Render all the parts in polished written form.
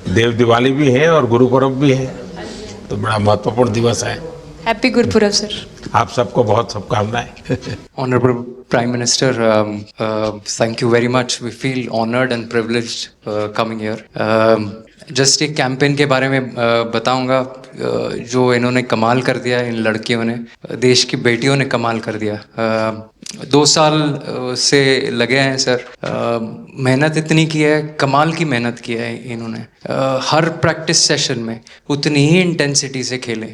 देव दिवाली भी है और गुरु पर्व भी है, तो बड़ा महत्वपूर्ण दिवस है। Happy Gurpurab sir. आप सबको बहुत शुभकामनाएं। Honorable Prime Minister, thank you very much. We feel honored and privileged coming here. Just एक कैंपेन के बारे में बताऊंगा जो इन्होंने कमाल कर दिया, इन लड़कियों ने, देश की बेटियों ने कमाल कर दिया। 2 साल से लगे हैं सर, मेहनत इतनी की है, कमाल की मेहनत की है इन्होंने। हर प्रैक्टिस सेशन में उतनी ही इंटेंसिटी से खेले,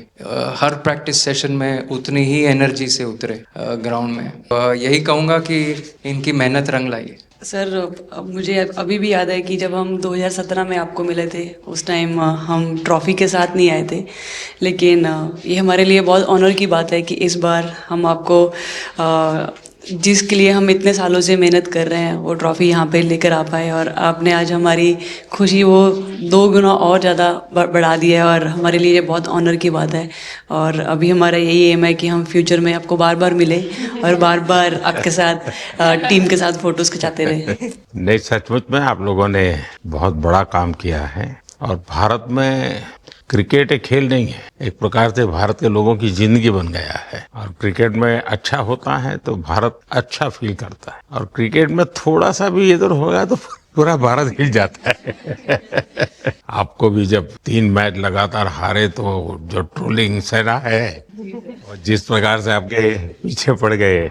हर प्रैक्टिस सेशन में उतनी ही एनर्जी से उतरे ग्राउंड में। यही कहूँगा कि इनकी मेहनत रंग लाई। सर मुझे अभी भी याद है कि जब हम 2017 में आपको मिले थे, उस टाइम हम ट्रॉफ़ी के साथ नहीं आए थे, लेकिन ये हमारे लिए बहुत ऑनर की बात है कि इस बार हम आपको जिसके लिए हम इतने सालों से मेहनत कर रहे हैं वो ट्रॉफ़ी यहाँ पे लेकर आ पाए, और आपने आज हमारी खुशी वो 2 गुना और ज़्यादा बढ़ा दिया है, और हमारे लिए ये बहुत ऑनर की बात है। और अभी हमारा यही एम है कि हम फ्यूचर में आपको बार बार मिले और बार बार आपके साथ टीम के साथ फ़ोटोज़ खिंचाते रहे। नहीं, सचमुच में आप लोगों ने बहुत बड़ा काम किया है, और भारत में क्रिकेट एक खेल नहीं है, एक प्रकार से भारत के लोगों की जिंदगी बन गया है। और क्रिकेट में अच्छा होता है तो भारत अच्छा फील करता है, और क्रिकेट में थोड़ा सा भी इधर होगा तो पूरा भारत हिल जाता है। आपको भी जब 3 मैच लगातार हारे तो जो ट्रोलिंग सेना है, और जिस प्रकार से आपके पीछे पड़ गए।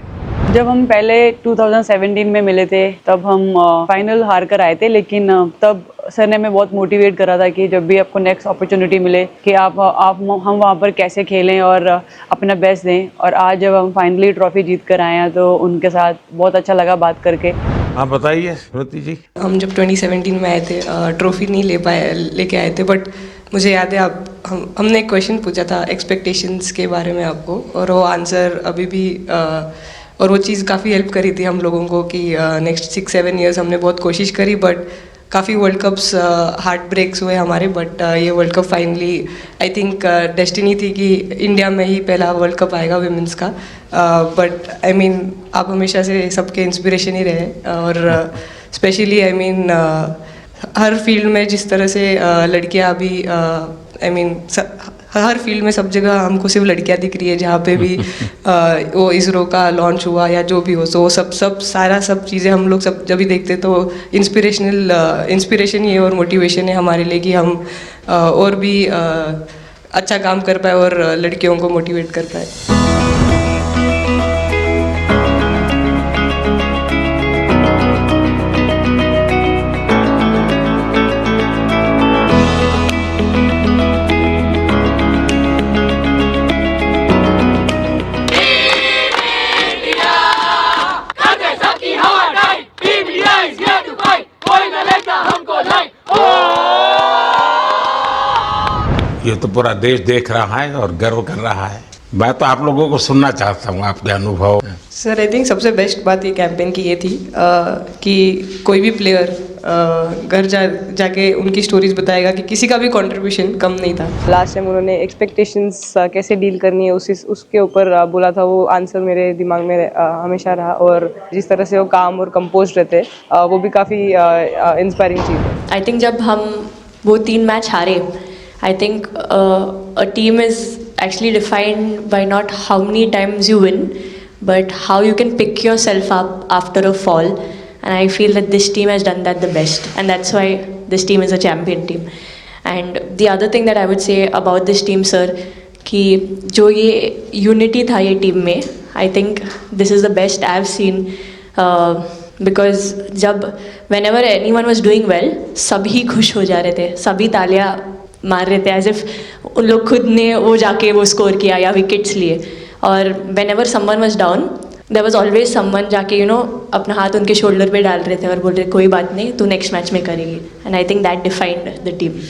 जब हम पहले 2017 में मिले थे तब हम फाइनल हार कर आए थे, लेकिन तब सर ने हमें बहुत मोटिवेट करा था कि जब भी आपको नेक्स्ट अपॉर्चुनिटी मिले कि हम वहाँ पर कैसे खेलें और अपना बेस्ट दें। और आज जब हम फाइनली ट्रॉफी जीत कर आए हैं तो उनके साथ बहुत अच्छा लगा बात करके। हाँ बताइए स्मृति जी। हम जब 2017 में आए थे, ट्रॉफी नहीं लेके आए थे, बट मुझे याद है हमने एक क्वेश्चन पूछा था एक्सपेक्टेशंस के बारे में आपको, और वो आंसर अभी भी और वो चीज़ काफ़ी हेल्प करी थी हम लोगों को कि नेक्स्ट 6-7 ईयर्स हमने बहुत कोशिश करी, बट काफ़ी वर्ल्ड कप्स हार्ट ब्रेक्स हुए हमारे, बट ये world cup finally I think destiny थी कि इंडिया में ही पहला वर्ल्ड कप आएगा विमेंस का। बट आई मीन आप हमेशा से सबके इंस्पिरेशन ही रहे, और specially I mean her field में जिस तरह से लड़कियां अभी आई मीन हर फील्ड में सब जगह हमको सिर्फ लड़कियां दिख रही है, जहाँ पे भी वो इसरो का लॉन्च हुआ या जो भी हो, तो वो सब चीज़ें हम लोग सब जब भी देखते तो इंस्पिरेशन ही है और मोटिवेशन है हमारे लिए कि हम और भी अच्छा काम कर पाए और लड़कियों को मोटिवेट कर पाए। ये तो पूरा देश देख रहा है और गर्व कर रहा है। मैं तो आप लोगों को सुनना चाहता हूँ आपके अनुभव। सर आई थिंक सबसे बेस्ट बात ये कैंपेन की ये थी कि कोई भी प्लेयर घर जाके उनकी स्टोरीज बताएगा कि किसी का भी कंट्रीब्यूशन कम नहीं था। लास्ट टाइम उन्होंने एक्सपेक्टेशंस कैसे डील करनी है उसके ऊपर बोला था, वो आंसर मेरे दिमाग में हमेशा रहा, और जिस तरह से वो काम और कंपोज रहते वो भी काफ़ी इंस्पायरिंग चीज़ है। आई थिंक जब हम वो 3 मैच हारे, I think a team is actually defined by not how many times you win, but how you can pick yourself up after a fall. And I feel that this team has done that the best, and that's why this team is a champion team. And the other thing that I would say about this team, sir, कि जो ये unity था ये team में, I think this is the best I've seen. Because जब whenever anyone was doing well, सभी खुश हो जा रहे थे, सभी तालियां मार रहे थे, एज इफ उन लोग खुद ने वो जाके वो स्कोर किया या विकेट्स लिए। और whenever someone was down, there was always someone जाके अपना हाथ उनके शोल्डर पे डाल रहे थे और बोल रहे कोई बात नहीं, तू नेक्स्ट मैच में करेगी। And I think that defined the team.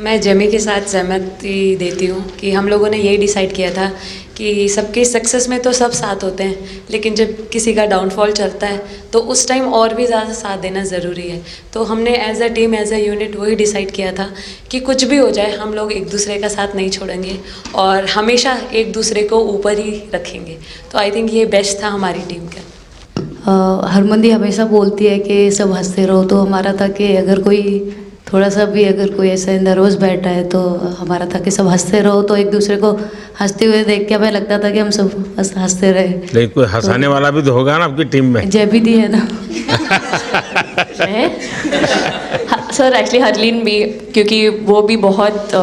मैं जेमी के साथ सहमति देती हूँ कि हम लोगों ने यही डिसाइड किया था कि सबके सक्सेस में तो सब साथ होते हैं, लेकिन जब किसी का डाउनफॉल चलता है तो उस टाइम और भी ज़्यादा साथ देना ज़रूरी है। तो हमने as a team, as a unit वही डिसाइड किया था कि कुछ भी हो जाए हम लोग एक दूसरे का साथ नहीं छोड़ेंगे और हमेशा एक दूसरे को ऊपर ही रखेंगे। तो आई थिंक ये बेस्ट था हमारी टीम का। हरमंदी हमेशा बोलती है कि सब हंसते रहो, तो हमारा था कि अगर कोई थोड़ा सा भी अगर कोई ऐसा नर्वस बैठा है तो हमारा था कि सब हंसते रहो, तो एक दूसरे को हंसते हुए देख के हमें लगता था कि हम सब हंसते रहे। लेकिन कोई हंसाने वाला भी तो होगा ना आपकी टीम में। जयबीदी है ना। सर एक्चुअली हरलीन भी, क्योंकि वो भी बहुत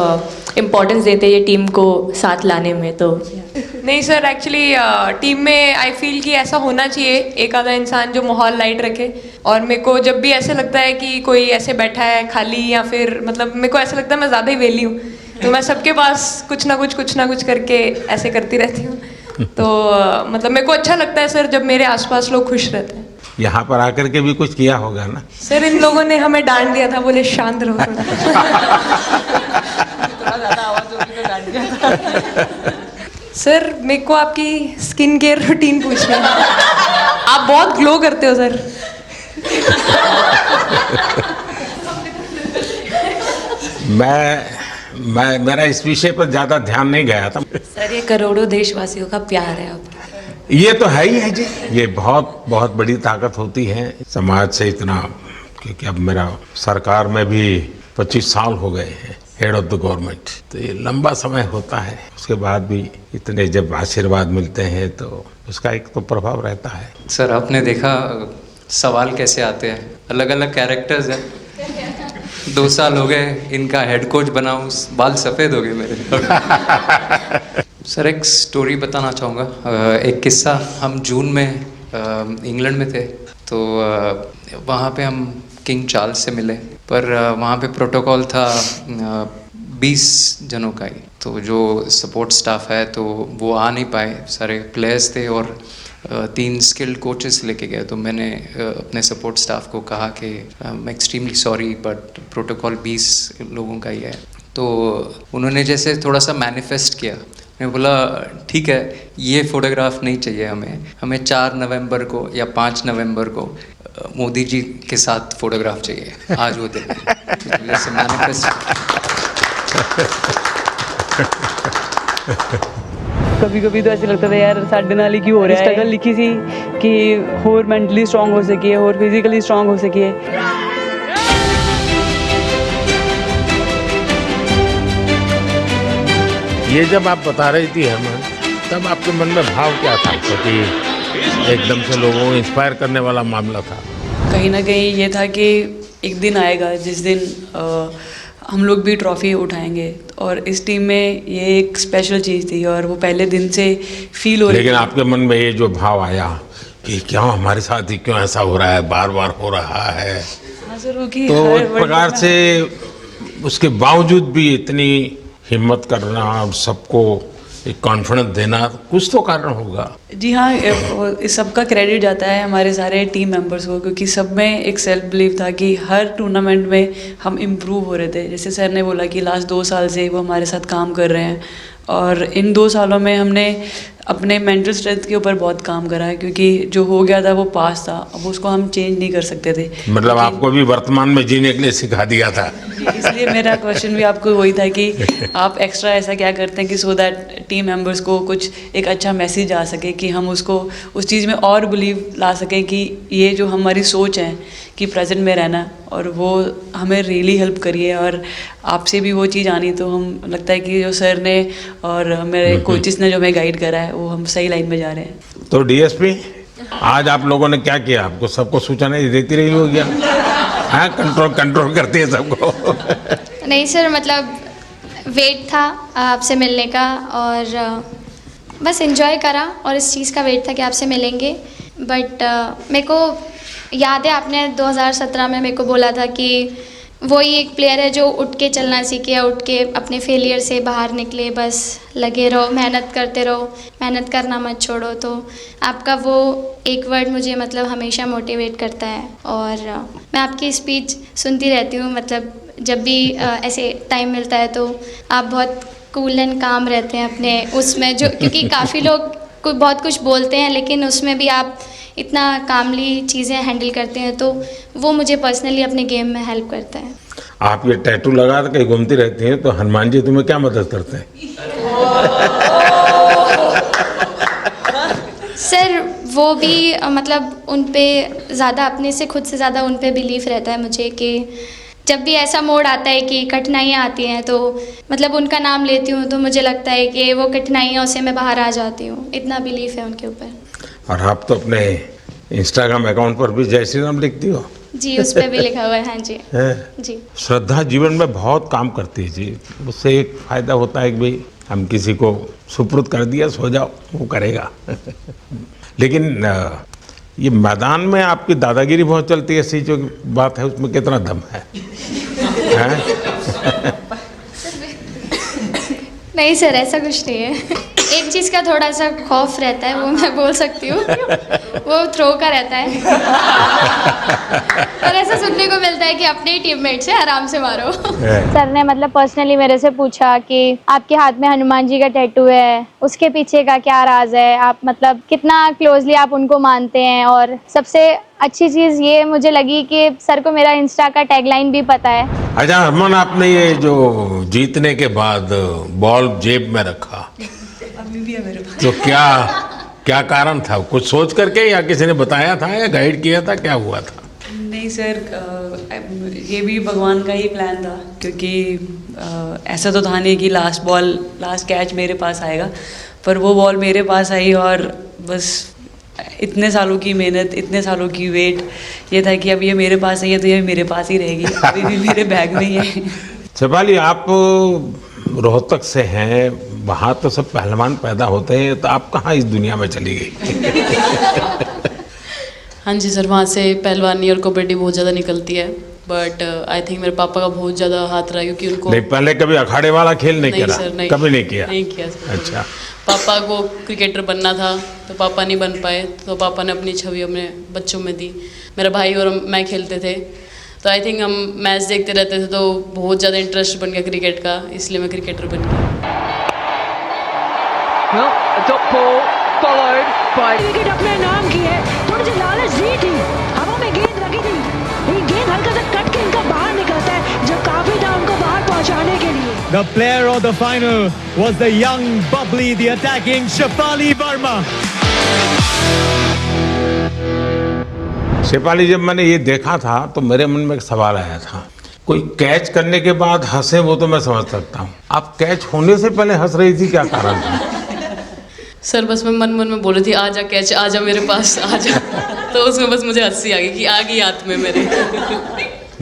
इम्पोर्टेंस देते हैं ये टीम को साथ लाने में। तो नहीं सर, एक्चुअली टीम में आई फील कि ऐसा होना चाहिए एक आधा इंसान जो माहौल लाइट रखे। और मेरे को जब भी ऐसे लगता है कि कोई ऐसे बैठा है खाली, या फिर मतलब मेरे को ऐसा लगता है मैं ज़्यादा ही वेली हूँ, तो मैं सबके पास कुछ ना कुछ करके ऐसे करती रहती हूँ। तो मतलब मेरे को अच्छा लगता है सर जब मेरे आसपास लोग खुश रहते हैं। यहाँ पर आकर के भी कुछ किया होगा ना। सर इन लोगों ने हमें डांट दिया था, बोले शांत रहो थोड़ा। सर मेरे को आपकी स्किन केयर रूटीन पूछना है। आप बहुत ग्लो करते हो सर। मैं मेरा इस विषय पर ज्यादा ध्यान नहीं गया था। सर ये करोड़ों देशवासियों का प्यार है आपका। ये तो है ही है जी, ये बहुत बहुत बड़ी ताकत होती है समाज से इतना। क्योंकि अब मेरा सरकार में भी 25 साल हो गए हैं हेड ऑफ द गवर्नमेंट, तो ये लंबा समय होता है। उसके बाद भी इतने जब आशीर्वाद मिलते हैं तो उसका एक तो प्रभाव रहता है। सर आपने देखा सवाल कैसे आते हैं, अलग अलग कैरेक्टर्स हैं। 2 साल हो गए इनका हेड कोच बनाऊं, बाल सफ़ेद हो गए मेरे। सर एक स्टोरी बताना चाहूँगा, एक किस्सा। हम जून में इंग्लैंड में थे, तो वहाँ पे हम किंग चार्ल्स से मिले, पर वहाँ पे प्रोटोकॉल था 20 जनों का ही। तो जो सपोर्ट स्टाफ है तो वो आ नहीं पाए, सारे प्लेयर्स थे और 3 स्किल्ड कोचेस लेके गए। तो मैंने अपने सपोर्ट स्टाफ को कहा कि I am extremely sorry but protocol 20 लोगों का ही है। तो उन्होंने जैसे थोड़ा सा मैनिफेस्ट किया। मैं बोला ठीक है, ये फ़ोटोग्राफ नहीं चाहिए हमें 4 नवंबर को या 5 नवंबर को मोदी जी के साथ फ़ोटोग्राफ चाहिए, आज वो दिन है। जैसे मैनिफेस्ट। कभी कभी तो ऐसे लगता था यार साढ़े नाल ही क्यों हो रहा है। स्ट्रगल लिखी थी कि होर मेंटली स्ट्रांग हो सकिए, होर फिजिकली स्ट्रांग हो सकिए। ये जब आप बता रही थी हेमंत, तब आपके मन में भाव क्या था? क्योंकि एकदम से लोगों को इंस्पायर करने वाला मामला था। कहीं ना कहीं ये था कि एक दिन आएगा जिस दिन हम लोग भी ट्रॉफी उठाएंगे, और इस टीम में ये एक स्पेशल चीज़ थी और वो पहले दिन से फील हो रही। लेकिन आपके मन में ये जो भाव आया कि क्यों हमारे साथ ही क्यों ऐसा हो रहा है, बार बार हो रहा है, हाँ सर, वो कि तो हर एक प्रकार से उसके बावजूद भी इतनी हिम्मत करना और सबको एक कॉन्फिडेंस देना, कुछ तो कारण होगा। जी हाँ, इस सब का क्रेडिट जाता है हमारे सारे टीम मेंबर्स को, क्योंकि सब में एक सेल्फ बिलीव था कि हर टूर्नामेंट में हम इम्प्रूव हो रहे थे। जैसे सर ने बोला कि लास्ट 2 साल से वो हमारे साथ काम कर रहे हैं, और इन 2 सालों में हमने अपने मेंटल स्ट्रेंथ के ऊपर बहुत काम करा है, क्योंकि जो हो गया था वो पास था, अब उसको हम चेंज नहीं कर सकते थे। मतलब आपको भी वर्तमान में जीने के लिए सिखा दिया था। इसलिए मेरा क्वेश्चन भी आपको वही था कि आप एक्स्ट्रा ऐसा क्या करते हैं कि सो दैट टीम मेंबर्स को कुछ एक अच्छा मैसेज आ सके, कि हम उसको उस चीज़ में और बिलीव ला सकें कि ये जो हमारी सोच है कि प्रेजेंट में रहना, और वो हमें रियली हेल्प करिए। और आपसे भी वो चीज़ आनी, तो हम लगता है कि जो सर ने और मेरे कोचेस ने जो हमें गाइड करा है, वो हम सही लाइन में जा रहे हैं। तो डीएसपी, आज आप लोगों ने क्या किया? आपको सबको सूचना देती रही होगी, हाँ? कंट्रोल करती है सबको। नहीं सर, मतलब वेट था आपसे मिलने का, और बस एंजॉय करा, और इस चीज़ का वेट था कि आपसे मिलेंगे। बट मेरे को याद है आपने 2017 में मेरे को बोला था कि वही एक प्लेयर है जो उठ के चलना सीखे, उठ के अपने फेलियर से बाहर निकले, बस लगे रहो, मेहनत करते रहो, मेहनत करना मत छोड़ो। तो आपका वो एक वर्ड मुझे मतलब हमेशा मोटिवेट करता है, और मैं आपकी स्पीच सुनती रहती हूँ। मतलब जब भी ऐसे टाइम मिलता है तो आप बहुत कूल एंड काम रहते हैं अपने उसमें, जो क्योंकि काफ़ी लोग बहुत कुछ बोलते हैं, लेकिन उसमें भी आप इतना कामली चीज़ें हैंडल करते हैं, तो वो मुझे पर्सनली अपने गेम में हेल्प करता है। आप ये टैटू लगा के घूमती रहती हैं, तो हनुमान जी तुम्हें क्या मदद करते हैं? सर वो भी मतलब उन पे ज़्यादा, अपने से खुद से ज़्यादा उन पे बिलीफ रहता है मुझे, कि जब भी ऐसा मोड़ आता है कि कठिनाइयाँ आती हैं तो मतलब उनका नाम लेती हूँ तो मुझे लगता है कि वो कठिनाइयों से मैं बाहर आ जाती हूँ, इतना बिलीफ है उनके ऊपर। और आप तो अपने इंस्टाग्राम अकाउंट पर भी जय श्री राम लिखती हो। जी, उस पर भी लिखा हुआ है। हाँ जी है? जी। श्रद्धा जीवन में बहुत काम करती है जी। उससे एक फायदा होता है कि भाई हम किसी को सुपुर्द कर दिया, सो जाओ, वो करेगा। लेकिन ये मैदान में आपकी दादागिरी बहुत चलती है, ऐसी जो बात है उसमें कितना दम है? हैं? नहीं सर, ऐसा कुछ नहीं है। एक चीज़ का थोड़ा सा खौफ रहता है, वो मैं बोल सकती हूँ, वो थ्रो का रहता है। पर ऐसा सुनने को मिलता है कि अपने ही टीममेट से आराम से मारो। सर ने मतलब पर्सनली मेरे से पूछा कि आपके हाथ में हनुमान जी का टैटू है, उसके पीछे का क्या राज है, आप मतलब कितना क्लोजली आप उनको मानते हैं। और सबसे अच्छी चीज़ ये मुझे लगी कि सर को मेरा इंस्टा का टैगलाइन भी पता है। अच्छा हरमन, आपने ये जो जीतने के बाद बॉल जेब में रखा, अभी भी है मेरे पास। तो क्या कारण था? कुछ सोच करके या किसी ने बताया था या गाइड किया था, क्या हुआ था? नहीं सर, ये भी भगवान का ही प्लान था, क्योंकि ऐसा तो था नहीं कि लास्ट कैच मेरे पास आएगा, पर वो बॉल मेरे पास आई और बस इतने सालों की मेहनत, इतने सालों की वेट, ये था कि अब ये मेरे पास आई है तो ये मेरे पास ही रहेगी, अभी भी मेरे बैग में ही है। शेफाली, आप रोहतक से हैं, वहाँ तो सब पहलवान पैदा होते हैं, तो आप कहाँ इस दुनिया में चली गई? हाँ जी सर, वहाँ से पहलवानी और कबड्डी बहुत ज़्यादा निकलती है, बट आई थिंक मेरे पापा का बहुत ज़्यादा हाथ रहा, क्योंकि उनको नहीं, पहले कभी अखाड़े वाला खेल नहीं किया? सर, नहीं, कभी नहीं किया? नहीं किया सर। अच्छा। पापा को क्रिकेटर बनना था तो पापा नहीं बन पाए, तो पापा ने अपनी छवि अपने बच्चों में दी। मेरा भाई और मैं खेलते थे, तो आई थिंक हम मैच देखते रहते थे, तो बहुत ज़्यादा इंटरेस्ट बन गया क्रिकेट का, इसलिए मैं क्रिकेटर बन गया। विकेट अपने नाम की है, थोड़ी सी लालच दी थी, हवा में गेंद लगी थी, ये गेंद हल्का सा कट के इनका बाहर निकलता है, जो काफी था उनको बाहर पहुंचाने के लिए। The player of the final was the young, bubbly, the attacking Shefali Verma. Shefali, जब मैंने ये देखा था तो मेरे मन में एक सवाल आया था। कोई कैच करने के बाद हंसे वो तो मैं समझ सकता हूँ, आप कैच होने से पहले हंस रही थी, क्या कारण था? सर बस मैं मन मन में बोल रही थी, आजा कैच, आजा मेरे पास, आजा। तो उसमें बस मुझे हंसी आ गई कि आ गई हाथ में मेरे।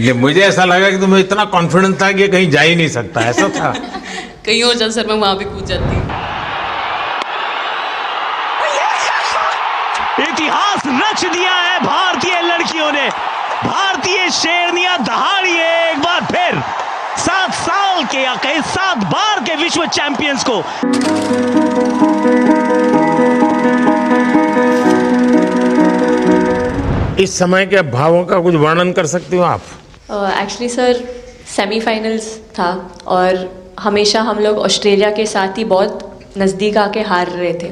ये मुझे ऐसा लगा कि तुम्हें इतना कॉन्फिडेंस था कि ये कहीं जा ही नहीं सकता, ऐसा था? कहीं और जा सर, मैं वहाँ भी कूद जाती। इतिहास रच दिया है भारतीय लड़कियों ने। भारतीय शेरनियां दहाड़ी है एक बार फिर 7 साल के या कहीं 7 बार के विश्व चैंपियंस को। इस समय के भावों का कुछ वर्णन कर सकती हो आप? एक्चुअली सर, सेमीफाइनल्स था और हमेशा हम लोग ऑस्ट्रेलिया के साथ ही बहुत नज़दीक आके हार रहे थे।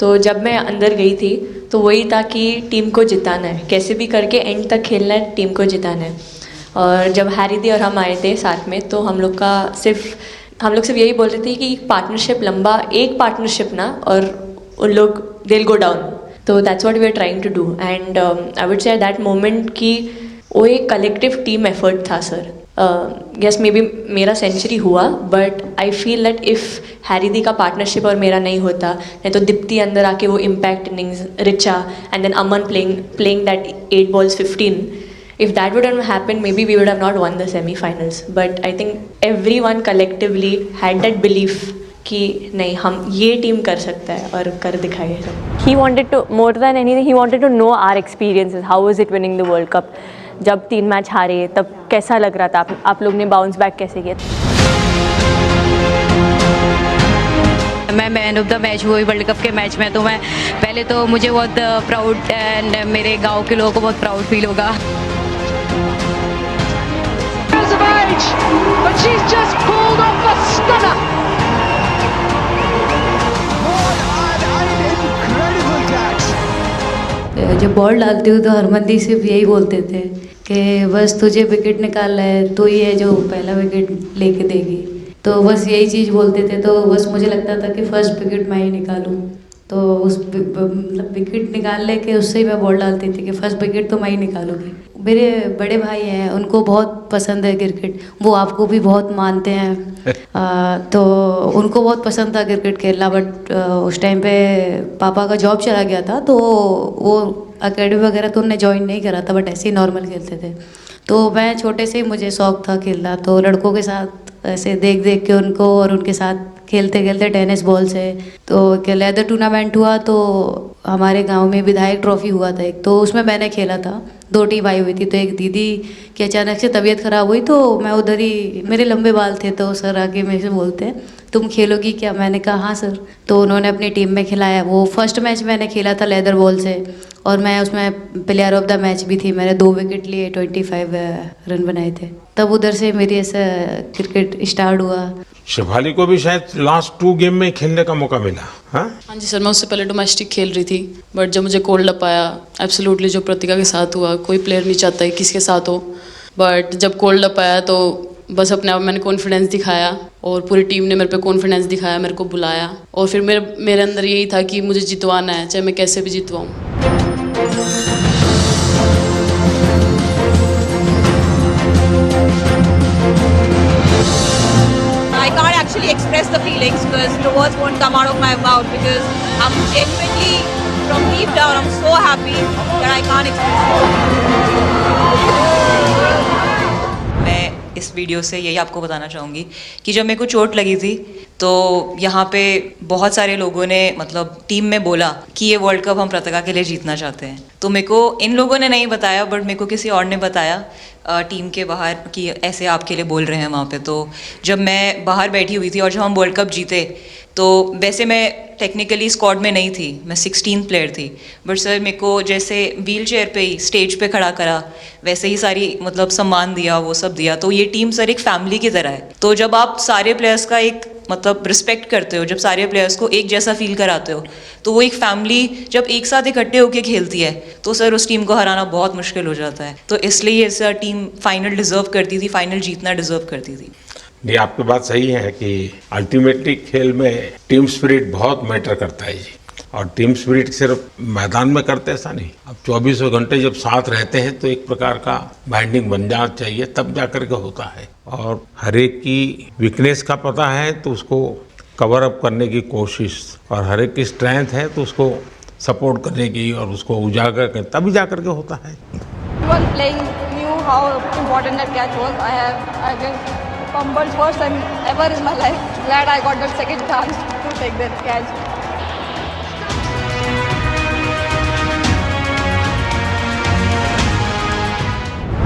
तो जब मैं अंदर गई थी तो वही था कि टीम को जिताना है, कैसे भी करके एंड तक खेलना है, टीम को जिताना है। और जब हैरी दी और हम आए थे साथ में, तो हम लोग सिर्फ यही बोल रहे थे कि पार्टनरशिप लंबा, एक पार्टनरशिप ना, और उन लोग they'll go down। तो that's what we are trying to do and I would say that moment कि वो एक कलेक्टिव टीम एफर्ट था सर। यस, मे बी मेरा सेंचुरी हुआ, but I feel that if Harry दी का पार्टनरशिप और मेरा नहीं होता, नहीं तो दीप्ति अंदर आके वो impact innings, Richa and then Aman playing that 8 balls 15, if that wouldn't happen, maybe we would have not won the semi-finals. But I think everyone collectively had that belief कि नहीं, हम ये टीम कर सकता है और कर दिखाएगा। He wanted to, more than anything, he wanted to know our experiences. How was it winning the World Cup? जब 3 मैच हारे तब कैसा लग रहा था, आप लोग ने बाउंस बैक कैसे किया? मैं मैन ऑफ द मैच हुई वर्ल्ड कप के मैच में, तो मैं पहले तो मुझे बहुत प्राउड एंड मेरे गांव के लोगों को बहुत प्राउड फील होगा। जब बॉल डालती हूँ तो हरमनदी सिर्फ यही बोलते थे कि बस तुझे विकेट निकालना है, तो ही है जो पहला विकेट लेके देगी। तो बस यही चीज़ बोलते थे, तो बस मुझे लगता था कि फर्स्ट विकेट मैं ही निकालूं। तो उस मतलब विकेट निकालने के उससे ही मैं बॉल डालती थी कि फर्स्ट विकेट तो मैं ही निकालूंगी। मेरे बड़े भाई हैं, उनको बहुत पसंद है क्रिकेट, वो आपको भी बहुत मानते हैं। तो उनको बहुत पसंद था क्रिकेट खेलना, बट उस टाइम पे पापा का जॉब चला गया था, तो वो एकेडमी वगैरह तो उन्होंने ज्वाइन नहीं करा था, बट ऐसे ही नॉर्मल खेलते थे। तो मैं छोटे से ही मुझे शौक था खेलना, तो लड़कों के साथ ऐसे देख देख के उनको और उनके साथ खेलते खेलते टेनिस बॉल से, तो एक लेदर टूर्नामेंट हुआ, तो हमारे गांव में विधायक ट्रॉफी हुआ था एक, तो उसमें मैंने खेला था। 2 टीम आई हुई थी, तो एक दीदी की अचानक से तबीयत ख़राब हुई, तो मैं उधर ही, मेरे लंबे बाल थे, तो सर आके मेरे से बोलते हैं तुम खेलोगी क्या? मैंने कहा हाँ सर। तो उन्होंने अपनी टीम में खिलाया। वो फर्स्ट मैच मैंने खेला था लेदर बॉल से, और मैं उसमें प्लेयर ऑफ द मैच भी थी। मैंने 2 विकेट लिए, 25 रन बनाए थे। तब उधर से मेरी ऐसा क्रिकेट स्टार्ट हुआ। शेफाली को भी शायद लास्ट 2 गेम में खेलने का मौका मिला। हाँ जी सर, मैं उससे पहले डोमेस्टिक खेल रही थी, बट जब मुझे कोल्ड अप आया, एब्सोल्युटली जो प्रतिका के साथ हुआ, कोई प्लेयर नहीं चाहता है किसके साथ हो, बट जब कोल्ड अप आया तो बस अपने आप मैंने कॉन्फिडेंस दिखाया, और पूरी टीम ने मेरे पे कॉन्फिडेंस दिखाया, मेरे को बुलाया, और फिर मेरे अंदर यही था कि मुझे जितवाना है, चाहे मैं कैसे भी जितवाऊँ। I can't actually express the feelings because the words won't come out of my mouth, because I'm genuinely, from deep down, I'm so happy that I can't express it. मैं इस वीडियो से यही आपको बताना चाहूँगी कि जब मेरे को चोट लगी थी, तो यहाँ पे बहुत सारे लोगों ने, मतलब टीम में बोला कि ये वर्ल्ड कप हम प्रतिका के लिए जीतना चाहते हैं। तो मेरे को इन लोगों ने नहीं बताया, बट मेरे को किसी और ने बताया टीम के बाहर कि ऐसे आपके लिए बोल रहे हैं वहाँ पे। तो जब मैं बाहर बैठी हुई थी और जब हम वर्ल्ड कप जीते, तो वैसे मैं टेक्निकली स्क्वाड में नहीं थी, मैं 16th प्लेयर थी, बट सर मेरे को जैसे व्हील चेयर पे ही स्टेज पे खड़ा करा, वैसे ही सारी मतलब सम्मान दिया, वो सब दिया। तो ये टीम सर एक फैमिली की तरह है। तो जब आप सारे प्लेयर्स का एक मतलब रिस्पेक्ट करते हो, जब सारे प्लेयर्स को एक जैसा फील कराते हो, तो वो एक फैमिली जब एक साथ इकट्ठे होकर खेलती है, तो सर उस टीम को हराना बहुत मुश्किल हो जाता है। तो इसलिए सर टीम फाइनल डिजर्व करती थी, फाइनल जीतना डिजर्व करती थी। ये आपकी बात सही है कि अल्टीमेटली खेल में टीम स्पिरिट बहुत मैटर करता है जी, और टीम स्पिरिट सिर्फ मैदान में करते ऐसा नहीं, अब 24 घंटे जब साथ रहते हैं तो एक प्रकार का बाइंडिंग बन जाना चाहिए, तब जा करके होता है। और हर एक की वीकनेस का पता है तो उसको कवर अप करने की कोशिश, और हर एक की स्ट्रेंथ है तो उसको सपोर्ट करने की और उसको उजागर करने, तभी जा करके होता है। Fumbled first time ever in my life. Glad I got that second chance to take that catch.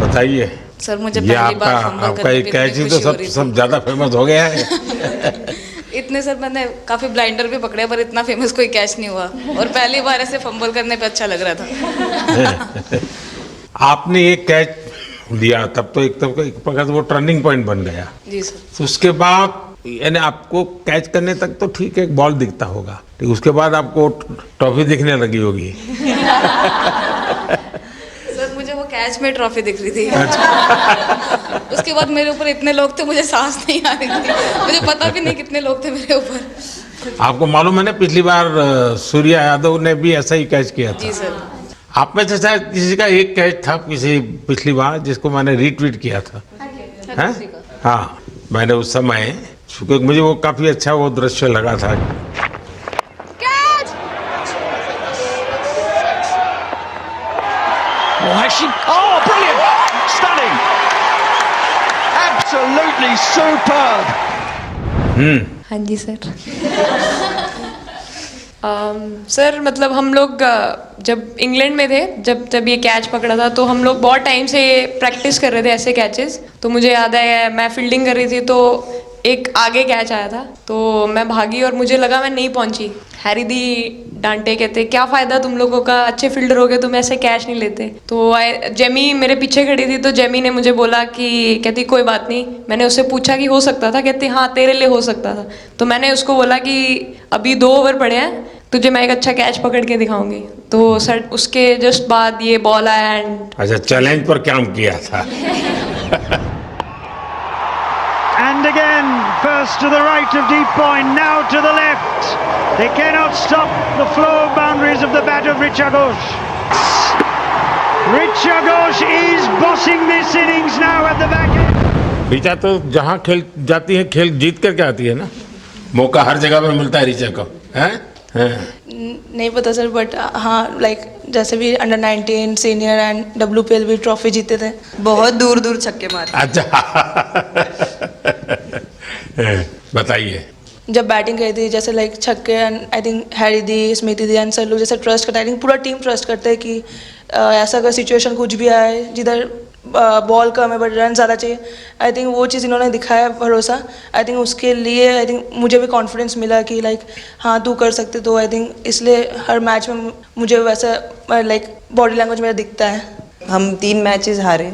बताइए सर, मुझे ये पहली बार फंबल आपका करने एक पे कैच ही इतनी तो खुशी हो रही सब थी। ज्यादा फेमस हो गया है। इतने सर मैंने काफी ब्लाइंडर भी पकड़े, पर इतना फेमस कोई कैच नहीं हुआ, और पहली बार ऐसे फंबल करने पे अच्छा लग रहा था। आपने एक कैच दिया, तब तो एक प्रकार से वो टर्निंग पॉइंट बन गया जी सर। तो उसके बाद यानी आपको कैच करने तक तो ठीक है, एक बॉल दिखता होगा, ठीक, उसके बाद आपको ट्रॉफी दिखने लगी होगी। सर मुझे वो कैच में ट्रॉफी दिख रही थी। उसके बाद मेरे ऊपर इतने लोग थे, मुझे सांस नहीं आ रही थी, मुझे पता भी नहीं कितने लोग थे मेरे ऊपर। आपको मालूम है ना, पिछली बार सूर्या यादव ने भी ऐसा ही कैच किया था। जी सर। आप में से शायद किसी का एक कैच था किसी पिछली बार जिसको मैंने रीट्वीट किया था, है? हाँ, मैंने उस समय, क्योंकि मुझे वो काफी अच्छा वो दृश्य लगा था। Oh, brilliant! Stunning! Absolutely superb! हाँ जी सर। सर मतलब हम लोग जब इंग्लैंड में थे, जब ये कैच पकड़ा था, तो हम लोग बहुत टाइम से प्रैक्टिस कर रहे थे ऐसे कैचेस। तो मुझे याद है मैं फील्डिंग कर रही थी, तो एक आगे कैच आया था, तो मैं भागी और मुझे लगा मैं नहीं पहुंची। हैरी दी डांटे, कहते क्या फ़ायदा तुम लोगों का, अच्छे फील्डर हो गए, तुम ऐसे कैच नहीं लेते। तो जेमी मेरे पीछे खड़ी थी, तो जेमी ने मुझे बोला कि, कहती कोई बात नहीं। मैंने उससे पूछा कि हो सकता था, कहती हाँ तेरे लिए हो सकता था। तो मैंने उसको बोला कि अभी 2 ओवर पड़े हैं, तुझे मैं एक अच्छा कैच पकड़ के दिखाऊंगी। तो सर उसके जस्ट बाद ये बॉल आया एंड अच्छा, चैलेंज पर काम किया था। And again, first to the right of deep point, now to the left. They cannot stop the flow boundaries of the bat of Richard Ghosh. Richa Ghosh is bossing this innings now at the back end. Richa तो जहाँ खेल जाती है खेल जीत करके आती है ना, मौका हर जगह में मिलता है ऋचा को, हैं? नहीं पता सर, बट हाँ लाइक जैसे भी अंडर 19 सीनियर एंड WPL भी ट्रॉफी जीते थे, बहुत दूर दूर छक्के मारे। अच्छा बताइए। जब बैटिंग करी थी जैसे लाइक छक्के and I think Harry the, Smriti the and sir लोग जैसे ट्रस्ट करते हैं, आई थिंक पूरा टीम ट्रस्ट करते हैं कि ऐसा अगर सिचुएशन कुछ भी आए जिधर बॉल कम है बट रन ज़्यादा चाहिए, आई थिंक वो चीज़ इन्होंने दिखाया भरोसा। आई थिंक उसके लिए आई थिंक मुझे भी कॉन्फिडेंस मिला कि लाइक हाँ तू कर सकते, तो आई थिंक इसलिए हर मैच में मुझे वैसा लाइक बॉडी लैंग्वेज मेरा दिखता है। हम 3 मैचेस हारे,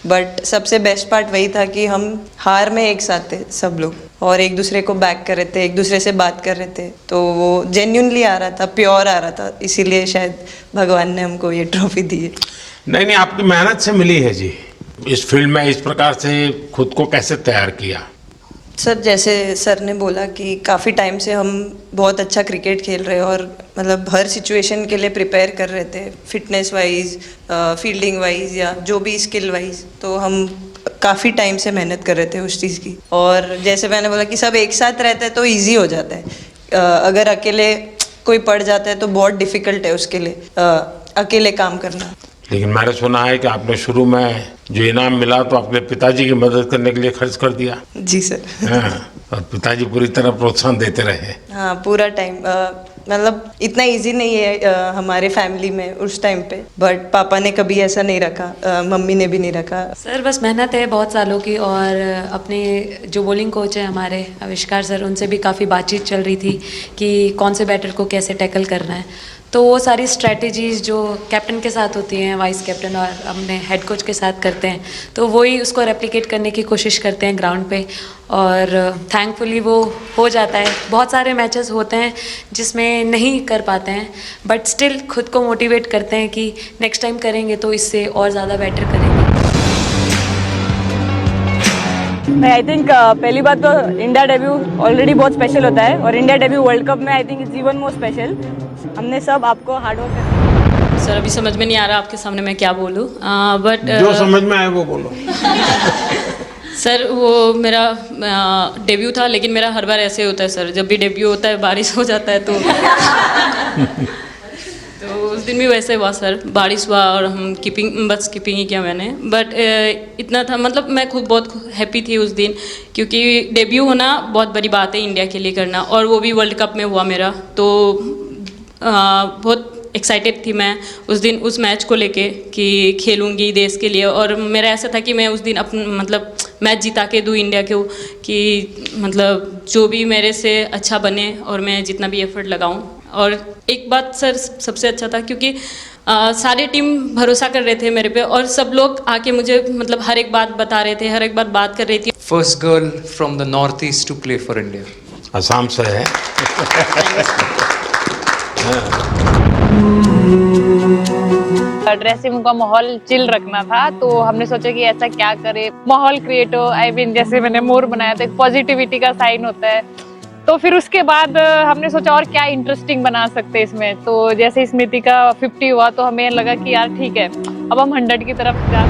बट सबसे बेस्ट पार्ट वही था कि हम हार में एक साथ थे सब लोग और एक दूसरे को बैक कर रहे थे, एक दूसरे से बात कर रहे थे, तो वो जेन्युइनली आ रहा था, प्योर आ रहा था, इसीलिए शायद भगवान ने हमको ये ट्रॉफी दी है। नहीं, आपकी मेहनत से मिली है जी। इस फील्ड में इस प्रकार से खुद को कैसे तैयार किया? सर जैसे सर ने बोला कि काफ़ी टाइम से हम बहुत अच्छा क्रिकेट खेल रहे हैं और मतलब हर सिचुएशन के लिए प्रिपेयर कर रहे थे, फिटनेस वाइज, फील्डिंग वाइज या जो भी स्किल वाइज, तो हम काफ़ी टाइम से मेहनत कर रहे थे उस चीज़ की। और जैसे मैंने बोला कि सब एक साथ रहते हैं तो ईजी हो जाता है, अगर अकेले कोई पड़ जाता है तो बहुत डिफ़िकल्ट है उसके लिए अकेले काम करना। लेकिन मैंने सुना है कि आपने शुरू में जो इनाम मिला तो अपने पिताजी की मदद करने के लिए खर्च कर दिया। जी सर। हाँ, और पिताजी पूरी तरह प्रोत्साहन देते रहे। हाँ पूरा टाइम, मतलब इतना इजी नहीं है हमारे फैमिली में उस टाइम पे, बट पापा ने कभी ऐसा नहीं रखा, मम्मी ने भी नहीं रखा। सर बस मेहनत है बहुत सालों की, और अपने जो बॉलिंग कोच है हमारे आविष्कार सर, उनसे भी काफ़ी बातचीत चल रही थी कि कौन से बैटर को कैसे टैकल करना है, तो वो सारी स्ट्रेटजीज़ जो कैप्टन के साथ होती हैं, वाइस कैप्टन और अपने हेड कोच के साथ करते हैं, तो वही उसको रेप्लिकेट करने की कोशिश करते हैं ग्राउंड पे, और थैंकफुली वो हो जाता है। बहुत सारे मैचेस होते हैं जिसमें नहीं कर पाते हैं, बट स्टिल खुद को मोटिवेट करते हैं कि नेक्स्ट टाइम करेंगे तो इससे और ज़्यादा बेटर करेंगे। मैं आई थिंक पहली बात तो इंडिया डेब्यू ऑलरेडी बहुत स्पेशल होता है, और इंडिया डेब्यू वर्ल्ड कप में I think it's even more special. हमने सब आपको हार्ड वर्क करना। सर अभी समझ में नहीं आ रहा आपके सामने मैं क्या बोलूँ, बट जो समझ में आए वो बोलो। सर वो मेरा डेब्यू था, लेकिन मेरा हर बार ऐसे होता है सर, जब भी डेब्यू होता है बारिश हो जाता है तो उस दिन भी वैसे हुआ सर, बारिश हुआ और हम बस कीपिंग ही किया मैंने, बट इतना था, मतलब मैं खुद बहुत हैप्पी थी उस दिन, क्योंकि डेब्यू होना बहुत बड़ी बात है इंडिया के लिए करना, और वो भी वर्ल्ड कप में हुआ मेरा, तो बहुत एक्साइटेड थी मैं उस दिन उस मैच को लेके कि खेलूंगी देश के लिए, और मेरा ऐसा था कि मैं उस दिन मतलब मैच जिता के दूँ इंडिया को, कि मतलब जो भी मेरे से अच्छा बने और मैं जितना भी एफर्ट लगाऊं। और एक बात सर सबसे अच्छा था क्योंकि सारी टीम भरोसा कर रहे थे मेरे पे, और सब लोग आके मुझे मतलब हर एक बात बता रहे थे, हर एक बात कर रही थी। First girl from the north east to play for India, Assam से है। ड्रेसिंग रूम का माहौल चिल रखना था, तो हमने सोचा कि ऐसा क्या करे, माहौल क्रिएट हो। आई मीन जैसे मैंने मोर बनाया था, एक पॉजिटिविटी का साइन होता है, तो फिर उसके बाद हमने सोचा और क्या इंटरेस्टिंग बना सकते हैं इसमें। तो जैसे स्मृति का 50 हुआ तो हमें लगा कि यार ठीक है अब हम 100 की तरफ जा।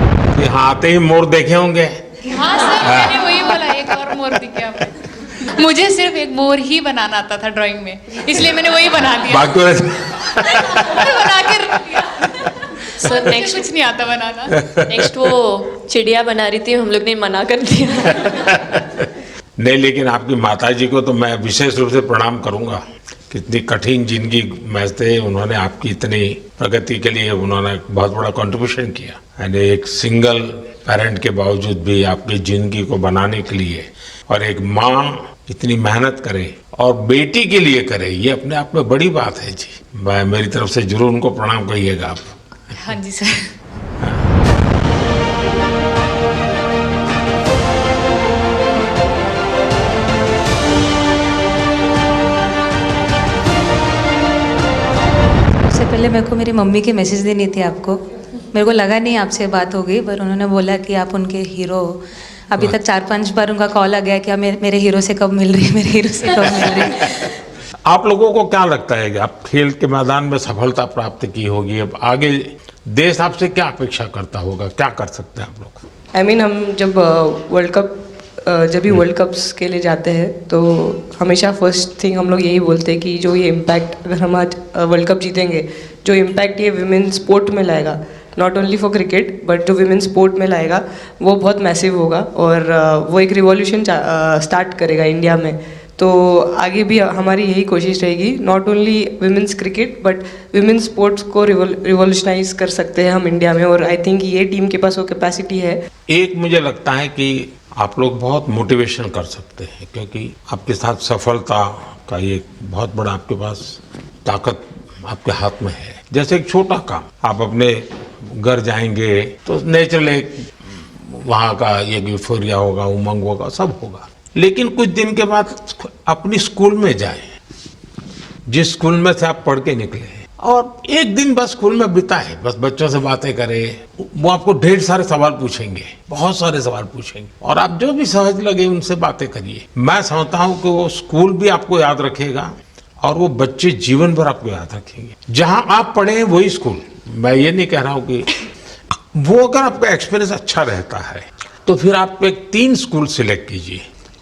यहाँ आते ही मोर देखे होंगे। हाँ सर मैंने वही बोला, एक और मोर दिखे आपको। मुझे सिर्फ एक मोर ही बनाना आता था ड्राइंग में, इसलिए मैंने वही बना दिया। बना के रख दिया। सर नेक्स्ट कुछ नहीं आता बनाना। नेक्स्ट वो चिड़िया बना रही थी, हम लोग ने मना कर दिया। नहीं, लेकिन आपकी माताजी को तो मैं विशेष रूप से प्रणाम करूंगा। कितनी कठिन जिंदगी में थे, उन्होंने आपकी इतनी प्रगति के लिए उन्होंने बहुत बड़ा कंट्रीब्यूशन किया। यानी एक सिंगल पेरेंट के बावजूद भी आपकी जिंदगी को बनाने के लिए, और एक माँ इतनी मेहनत करे और बेटी के लिए करे, ये अपने आप में बड़ी बात है जी। मैं मेरी तरफ से जरूर उनको प्रणाम कहिएगा आप। हाँ जी सर। उससे पहले मेरे को मेरी मम्मी की मैसेज देनी थी आपको। मेरे को लगा नहीं आपसे बात हो गई, पर उन्होंने बोला कि आप उनके हीरो हो। अभी तक 4-5 बार उनका कॉल आ गया कि मेरे हीरो से कब मिल रही है, मेरे हीरो से कब मिल रही है। आप लोगों को क्या लगता है कि आप खेल के मैदान में सफलता प्राप्त की होगी, अब आगे देश आपसे क्या अपेक्षा करता होगा, क्या कर सकते हैं आप लोग? हम जब वर्ल्ड कप्स के लिए जाते हैं तो हमेशा फर्स्ट थिंग हम लोग यही बोलते हैं कि जो ये इम्पैक्ट, अगर हम आज वर्ल्ड कप जीतेंगे, जो इम्पैक्ट ये विमेन स्पोर्ट में लाएगा, not only for cricket but जो विमेन स्पोर्ट में लाएगा वो बहुत मैसिव होगा और वो एक रिवॉल्यूशन स्टार्ट करेगा इंडिया में। तो आगे भी हमारी यही कोशिश रहेगी, not only women's cricket but women sports को रिवॉल्यूशनाइज कर सकते हैं हम इंडिया में, और आई थिंक ये टीम के पास वो कैपेसिटी है। एक मुझे लगता है कि आप लोग बहुत मोटिवेशन कर सकते हैं, क्योंकि आपके साथ सफलता का एक बहुत बड़ा आपके पास ताकत आपके हाथ में है। जैसे एक छोटा काम, आप अपने घर जाएंगे तो नेचुरल एक वहाँ का एक यूफोरिया होगा, उमंग होगा, सब होगा, लेकिन कुछ दिन के बाद अपनी स्कूल में जाएं, जिस स्कूल में से आप पढ़ के निकले, और एक दिन बस स्कूल में बिताए, बस बच्चों से बातें करें, वो आपको ढेर सारे सवाल पूछेंगे, बहुत सारे सवाल पूछेंगे, और आप जो भी सहज लगे उनसे बातें करिए। मैं समझता हूँ कि वो स्कूल भी आपको याद रखेगा और वो बच्चे जीवन भर आपको याद रखेंगे। जहाँ आप पढ़े हैं वही स्कूल, मैं ये नहीं कह रहा हूँ कि वो, अगर आपका एक्सपीरियंस अच्छा रहता है तो फिर आप एक 3 स्कूल सिलेक्ट कीजिए,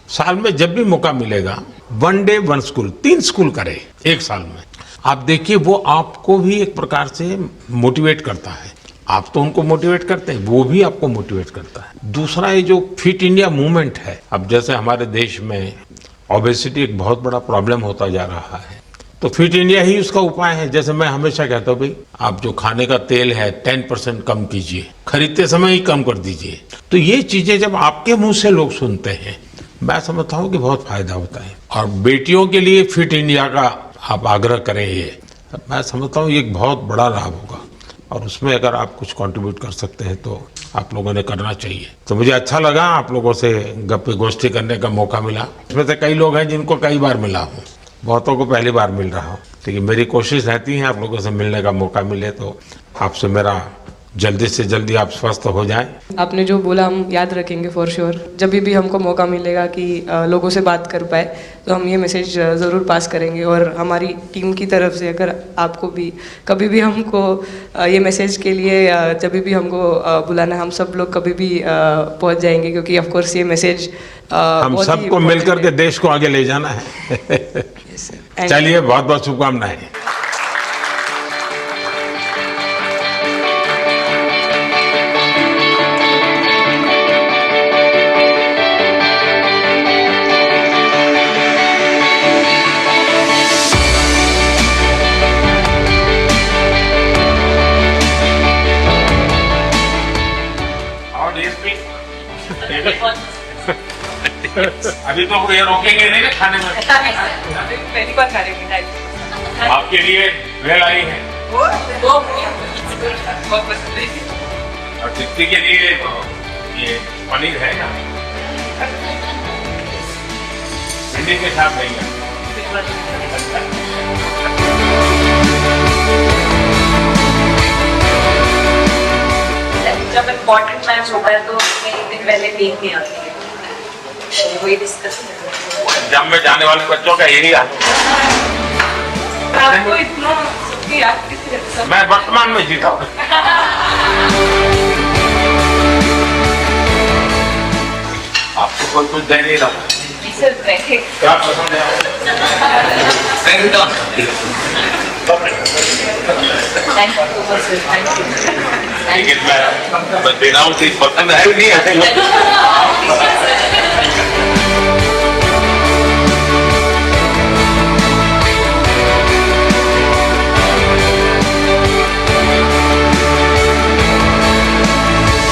साल में जब भी मौका मिलेगा 1 डे 1 स्कूल, 3 स्कूल करें एक साल में। आप देखिए वो आपको भी एक प्रकार से मोटिवेट करता है, आप तो उनको मोटिवेट करते हैं, वो भी आपको मोटिवेट करता है। दूसरा ये जो फिट इंडिया मूवमेंट है, अब जैसे हमारे देश में ओबेसिटी एक बहुत बड़ा प्रॉब्लम होता जा रहा है, तो फिट इंडिया ही उसका उपाय है। जैसे मैं हमेशा कहता हूँ भाई, आप जो खाने का तेल है 10% कम कीजिए, खरीदते समय ही कम कर दीजिए। तो ये चीजें जब आपके मुंह से लोग सुनते हैं, मैं समझता हूँ कि बहुत फायदा होता है। और बेटियों के लिए फिट इंडिया का आप आग्रह करें, ये मैं समझता हूँ ये एक बहुत बड़ा लाभ होगा, और उसमें अगर आप कुछ कंट्रीब्यूट कर सकते हैं तो आप लोगों ने करना चाहिए। तो मुझे अच्छा लगा आप लोगों से गप्पे गोष्ठी करने का मौका मिला। इसमें से कई लोग हैं जिनको कई बार मिला हूँ, बहुतों को पहली बार मिल रहा हूँ, लेकिन मेरी कोशिश रहती है आप लोगों से मिलने का मौका मिले तो आपसे मेरा जल्दी से जल्दी आप स्वस्थ हो जाएं। आपने जो बोला हम याद रखेंगे फॉर श्योर। जब भी हमको मौका मिलेगा कि लोगों से बात कर पाए तो हम ये मैसेज ज़रूर पास करेंगे, और हमारी टीम की तरफ से अगर आपको भी कभी भी हमको ये मैसेज के लिए जब भी हमको बुलाना, हम सब लोग कभी भी पहुंच जाएंगे, क्योंकि ऑफ कोर्स ये मैसेज हम सबको मिलकर के देश को आगे ले जाना है। चलिए, बहुत बहुत शुभकामनाएं। अभी तो ये रोकेंगे नहीं ना खाने में। पहली बार खा रहे हैं। आपके लिए वेल आई है, बहुत पसंद है। और दीप्ति के लिए ये पनीर है ना, भिंडी के साथ नहीं है। जब इम्पोर्टेंट मैच होता है तो मैं एक दिन पहले देख के आती है, वही डिस्कस। एग्जाम में जाने वाले बच्चों का यही हाल। आपको इतना सबकी याद किससे रहती है? मैं वर्तमान में जीता हूँ। आपको कोई कुछ दे नहीं रहा। क्या पसंद है? लेकिन मैं बिना उसी पसंद है नहीं।